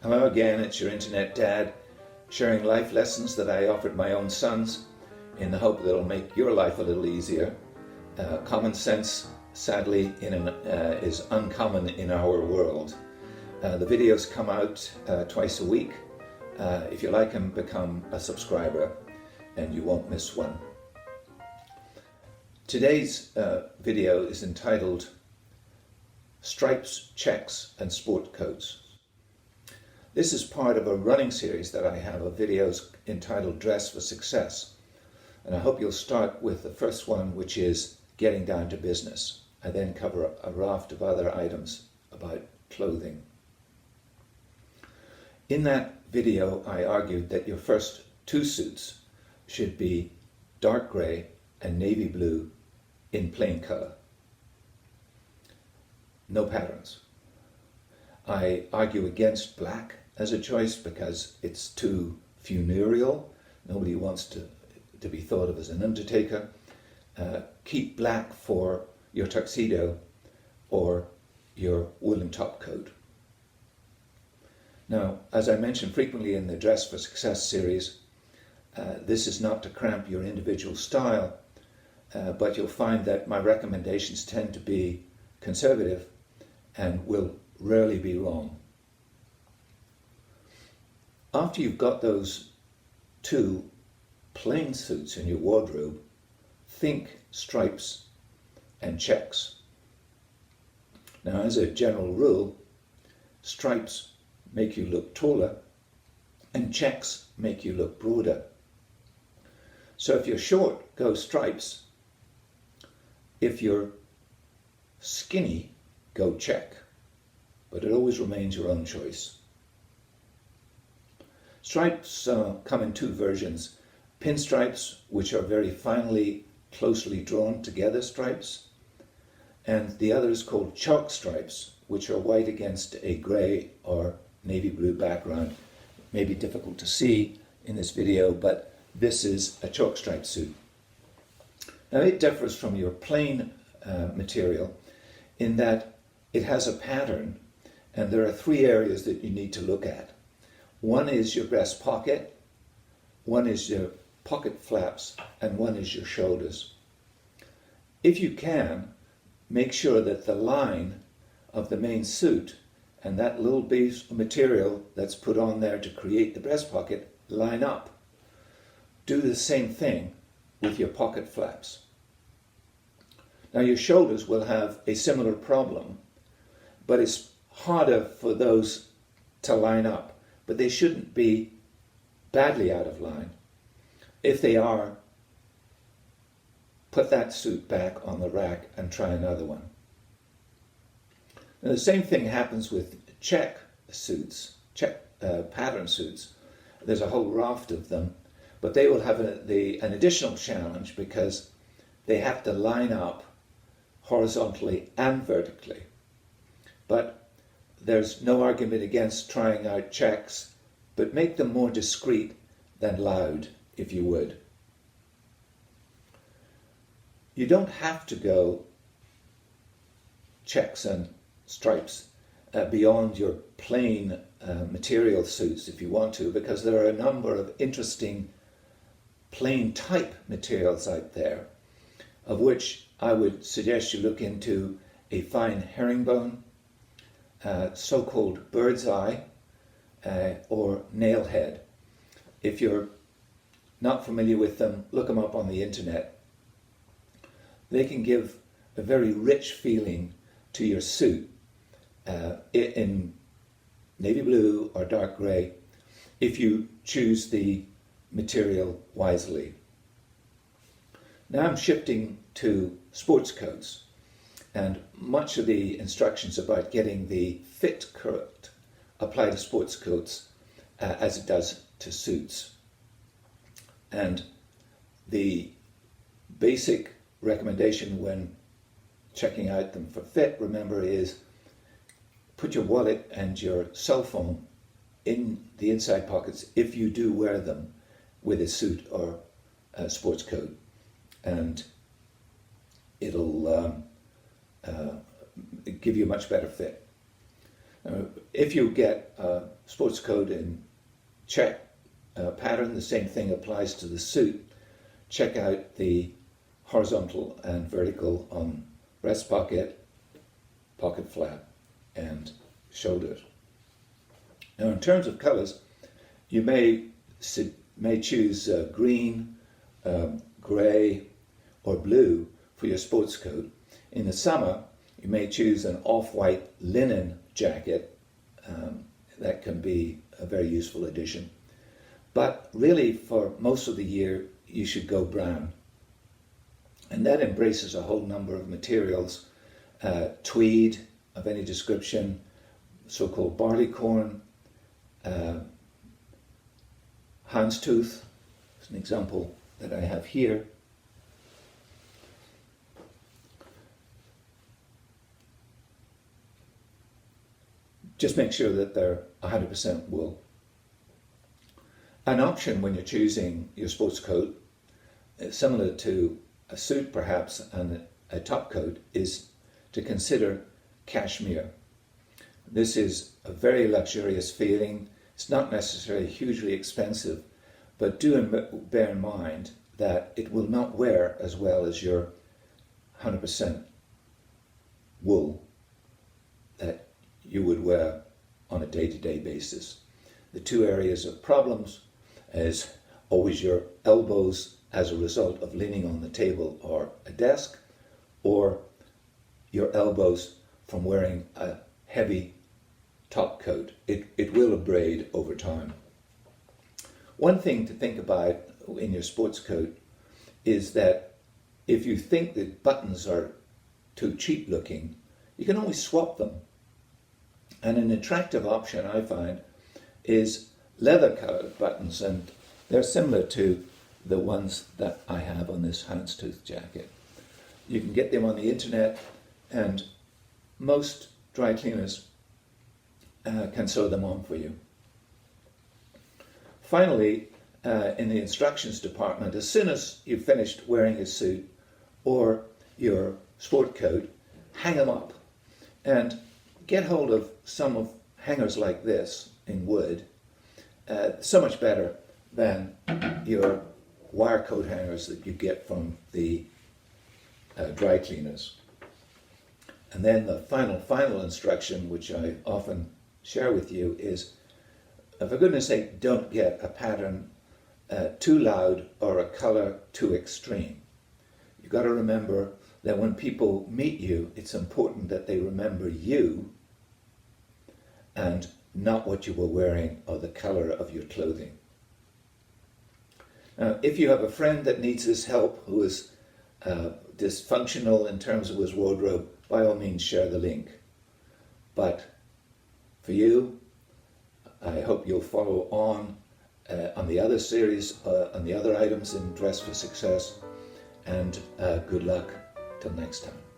Hello again, it's your internet dad sharing life lessons that I offered my own sons in the hope that it'll make your life a little easier. Common sense, sadly, is uncommon in our world. The videos come out twice a week. If you like them, become a subscriber and you won't miss one. Today's video is entitled Stripes, Checks and Sport Coats. This is part of a running series that I have of videos entitled Dress for Success. And I hope you'll start with the first one, which is getting down to business. I then cover a raft of other items about clothing. In that video, I argued that your first two suits should be dark grey and navy blue in plain colour. No patterns. I argue against black as a choice because it's too funereal. Nobody wants to be thought of as an undertaker. Keep black for your tuxedo or your woolen top coat. Now, as I mentioned frequently in the Dress for Success series, this is not to cramp your individual style, but you'll find that my recommendations tend to be conservative and will rarely be wrong. After you've got those two plain suits in your wardrobe, think stripes and checks. Now, as a general rule, stripes make you look taller and checks make you look broader. So if you're short, go stripes. If you're skinny, go check. But it always remains your own choice. Stripes come in two versions. Pinstripes, which are very finely, closely drawn together stripes, and the other is called chalk stripes, which are white against a grey or navy blue background. It may be difficult to see in this video, but this is a chalk stripe suit. Now it differs from your plain material in that it has a pattern, and there are three areas that you need to look at. One is your breast pocket, one is your pocket flaps, and one is your shoulders. If you can, make sure that the line of the main suit and that little piece of material that's put on there to create the breast pocket line up. Do the same thing with your pocket flaps. Now your shoulders will have a similar problem, but it's harder for those to line up. But they shouldn't be badly out of line. If they are, put that suit back on the rack and try another one. Now, the same thing happens with check suits, pattern suits. There's a whole raft of them, but they will have an additional challenge because they have to line up horizontally and vertically. But there's no argument against trying out checks, but make them more discreet than loud, if you would. You don't have to go checks and stripes beyond your plain material suits if you want to, because there are a number of interesting plain type materials out there, of which I would suggest you look into a fine herringbone, so-called bird's eye, or nailhead. If you're not familiar with them, look them up on the internet. They can give a very rich feeling to your suit in navy blue or dark grey if you choose the material wisely. Now I'm shifting to sports coats. And much of the instructions about getting the fit correct apply to sports coats as it does to suits. And the basic recommendation when checking out them for fit, remember, is put your wallet and your cell phone in the inside pockets if you do wear them with a suit or a sports coat. And it'll give you a much better fit. If you get sports coat in check pattern. The same thing applies to the suit. Check out the horizontal and vertical on breast pocket, pocket flap, and shoulders. Now, in terms of colours, you may choose green, grey, or blue for your sports coat. In the summer, you may choose an off-white linen jacket. That can be a very useful addition. But really, for most of the year, you should go brown. And that embraces a whole number of materials, tweed of any description, so-called barleycorn, houndstooth, is an example that I have here. Just make sure that they're 100% wool. An option when you're choosing your sports coat, similar to a suit perhaps and a top coat, is to consider cashmere. This is a very luxurious feeling. It's not necessarily hugely expensive, but do bear in mind that it will not wear as well as your 100% wool that you would wear on a day-to-day basis. The two areas of problems is always your elbows as a result of leaning on the table or a desk, or your elbows from wearing a heavy top coat. It will abrade over time. One thing to think about in your sports coat is that if you think that buttons are too cheap looking, you can always swap them. And an attractive option, I find, is leather colored buttons, and they're similar to the ones that I have on this houndstooth jacket. You can get them on the internet, and most dry cleaners can sew them on for you. Finally, in the instructions department, as soon as you've finished wearing a suit or your sport coat, hang them up and get hold of some of hangers like this in wood. So much better than your wire coat hangers that you get from the dry cleaners. And then the final instruction, which I often share with you, is, for goodness sake, don't get a pattern too loud or a color too extreme. You've got to remember that when people meet you, it's important that they remember you and not what you were wearing or the color of your clothing. Now, if you have a friend that needs this help, who is dysfunctional in terms of his wardrobe, by all means share the link. But for you, I hope you'll follow on the other series, on the other items in Dress for Success, and good luck till next time.